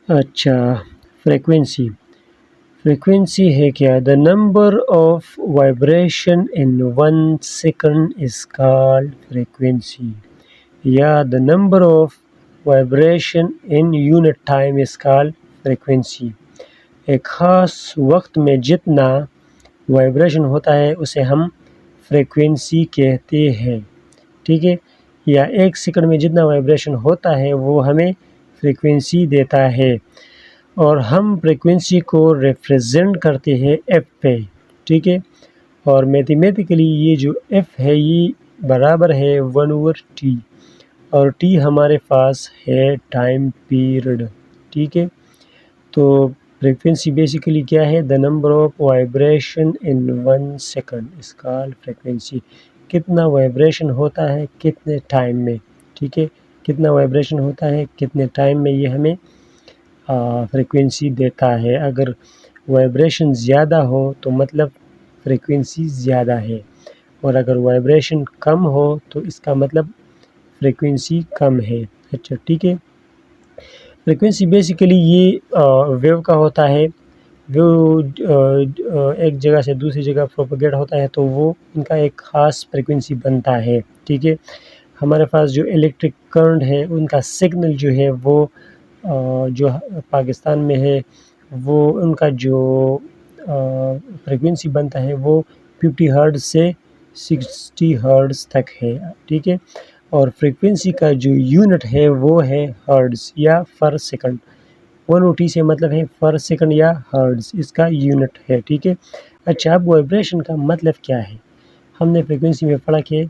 अच्छा, frequency frequency है क्या? The number of vibration in 1 second is called frequency, या the number of vibration in unit time is called frequency. एक ख़ास वक्त में जितना वाइब्रेशन होता है उसे हम फ्रीक्वेंसी कहते हैं, ठीक है। या 1 सेकंड में जितना वाइब्रेशन होता है वो हमें फ्रीक्वेंसी देता है, और हम फ्रीक्वेंसी को रिप्रेजेंट करते हैं एफ पे, ठीक है। और मैथमेटिकली ये जो एफ है ये बराबर है 1/t, और टी हमारे पास है टाइम पीरियड, ठीक है। तो फ्रीक्वेंसी बेसिकली क्या है? The number of vibration in 1 second is called frequency. कितना वाइब्रेशन होता है कितने टाइम में, ठीक है। कितना वाइब्रेशन होता है कितने टाइम में, ये हमें फ्रीक्वेंसी देता है। अगर वाइब्रेशन ज़्यादा हो तो मतलब फ्रीक्वेंसी ज़्यादा है, और अगर वाइब्रेशन कम हो तो इसका मतलब फ्रीक्वेंसी कम है। अच्छा, ठीक है। फ्रीक्वेंसी बेसिकली ये वेव का होता है। वेव एक जगह से दूसरी जगह प्रोपेगेट होता है तो वो इनका एक ख़ास फ्रीक्वेंसी बनता है, ठीक है। हमारे पास जो इलेक्ट्रिक करंट है उनका सिग्नल जो है वो जो पाकिस्तान में है वो उनका जो फ्रीक्वेंसी बनता है वो 50 हर्ट्ज़ से 60 हर्ट्ज़ तक है, ठीक है। और फ्रीक्वेंसी का जो यूनिट है वो है हर्ट्ज़ या पर सेकंड। 1 से मतलब है पर सेकंड या हर्ट्ज़, इसका यूनिट है, ठीक है। अच्छा, अब वाइब्रेशन का मतलब क्या है? हमने फ्रीक्वेंसी में पढ़ा कि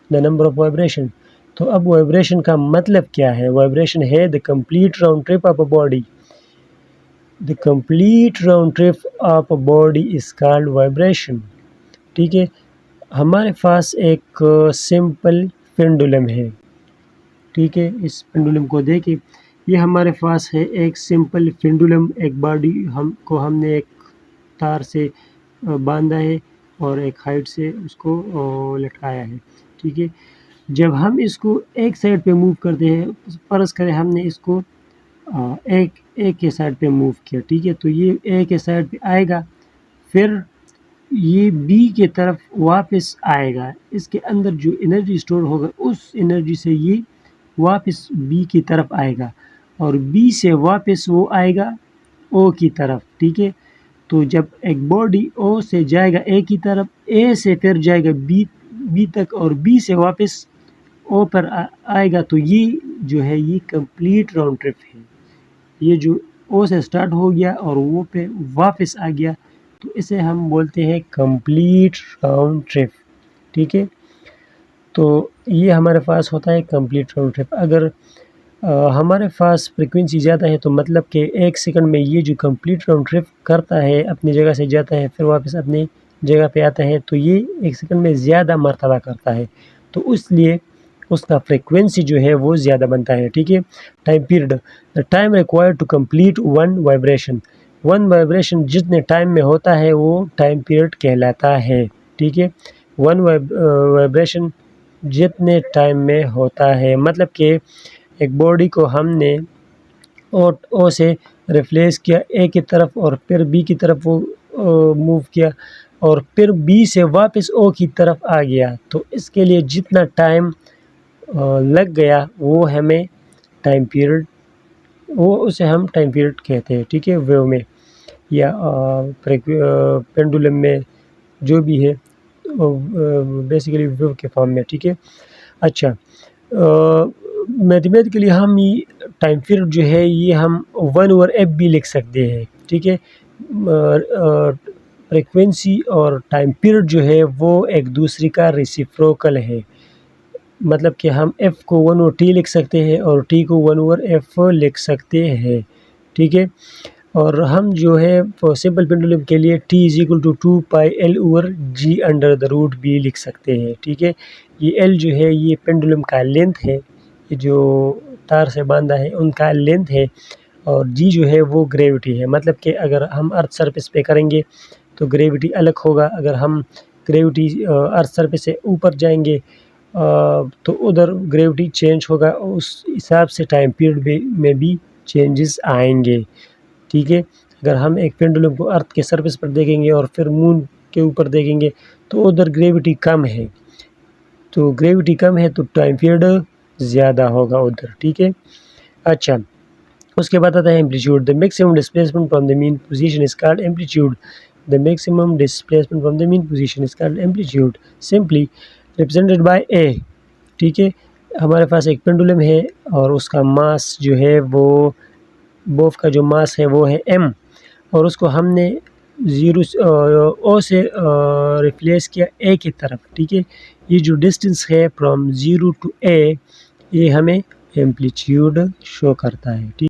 द नंबर ऑफ वाइब्रेशन। तो अब वाइब्रेशन का मतलब क्या है? वाइब्रेशन है the complete round trip of a body. The complete round trip of a body is called vibration, ठीक है। हमारे पास एक सिंपल पेंडुलम है, ठीक है। इस पेंडुलम को देखिए, ये हमारे पास है एक सिंपल पेंडुलम। एक बॉडी हमने एक तार से बांधा है और एक हाइट से उसको लटकाया है, ठीक है। जब हम इसको एक साइड पे मूव करते हैं, फर्ज करें हमने इसको एक के साइड पे मूव किया, ठीक है। तो ये ए के साइड पे आएगा, फिर ये बी के तरफ वापस आएगा। इसके अंदर जो एनर्जी स्टोर होगा उस एनर्जी से ये वापस बी की तरफ आएगा, और बी से वापस वो आएगा ओ की तरफ, ठीक है। तो जब एक बॉडी ओ से जाएगा ए की तरफ, ए से फिर जाएगा बी तक, और बी से वापस ओ पर आएगा, तो ये जो है ये कंप्लीट राउंड ट्रिप है। ये जो ओ से स्टार्ट हो गया और वो पे वापस आ गया, तो इसे हम बोलते हैं कंप्लीट राउंड ट्रिप, ठीक है। तो ये हमारे पास होता है कंप्लीट राउंड ट्रिप। अगर हमारे पास फ्रीक्वेंसी ज़्यादा है तो मतलब कि 1 सेकंड में ये जो कंप्लीट राउंड ट्रिप करता है, अपनी जगह से जाता है फिर वापस अपनी जगह पे आता है, तो ये 1 सेकंड में ज़्यादा मरतबा करता है, तो इसलिए उसका फ्रीक्वेंसी जो है वो ज़्यादा बनता है, ठीक है। Time period, the time required to complete one vibration जितने टाइम में होता है वो टाइम पीरियड कहलाता है, ठीक है। वन वाइब्रेशन जितने टाइम में होता है, मतलब कि एक बॉडी को हमने ओ से रिप्लेस किया ए की तरफ, और फिर बी की तरफ वो मूव किया, और फिर बी से वापस ओ की तरफ आ गया, तो इसके लिए जितना टाइम लग गया वो हमें टाइम पीरियड, वो उसे हम टाइम पीरियड कहते हैं, ठीक है। वेव में या पेंडुलम में जो भी है बेसिकली वेव के फॉर्म में, ठीक है। अच्छा, मैथमेटिकली हम ये टाइम पीरियड जो है ये हम 1/f भी लिख सकते हैं, ठीक है। फ्रीक्वेंसी और टाइम पीरियड जो है वो एक दूसरे का रेसिप्रोकल है, मतलब कि हम f को 1/t लिख सकते हैं और t को 1/f लिख सकते हैं, ठीक है। और हम जो है सिंपल पेंडुलम के लिए t = 2πL/g भी लिख सकते हैं, ठीक है। ये l जो है ये पेंडुलम का लेंथ है, ये जो तार से बांधा है उनका लेंथ है, और g जो है वो ग्रेविटी है। मतलब कि अगर हम अर्थ सरफेस पे करेंगे तो ग्रेविटी अलग होगा, अगर हम ग्रेविटी अर्थ सरफेस से ऊपर जाएंगे तो उधर ग्रेविटी चेंज होगा, उस हिसाब से टाइम पीरियड में भी चेंजेस आएंगे, ठीक है। अगर हम एक पेंडुलम को अर्थ के सरफेस पर देखेंगे और फिर मून के ऊपर देखेंगे तो उधर ग्रेविटी कम है, तो ग्रेविटी कम है तो टाइम पीरियड ज़्यादा होगा उधर, ठीक है। अच्छा, उसके बाद आता है amplitude. The maximum displacement from the mean position is called amplitude. The maximum displacement from the mean position is called amplitude, simply represented by A, ठीक है। हमारे पास एक पेंडुलम है और उसका मास जो है वो बोफ का जो मास है वो है m, और उसको हमने ओ से रिप्लेस किया ए की तरफ, ठीक है। ये जो डिस्टेंस है फ्रॉम 0 to a ये हमें एम्पलीट्यूड शो करता है, ठीक।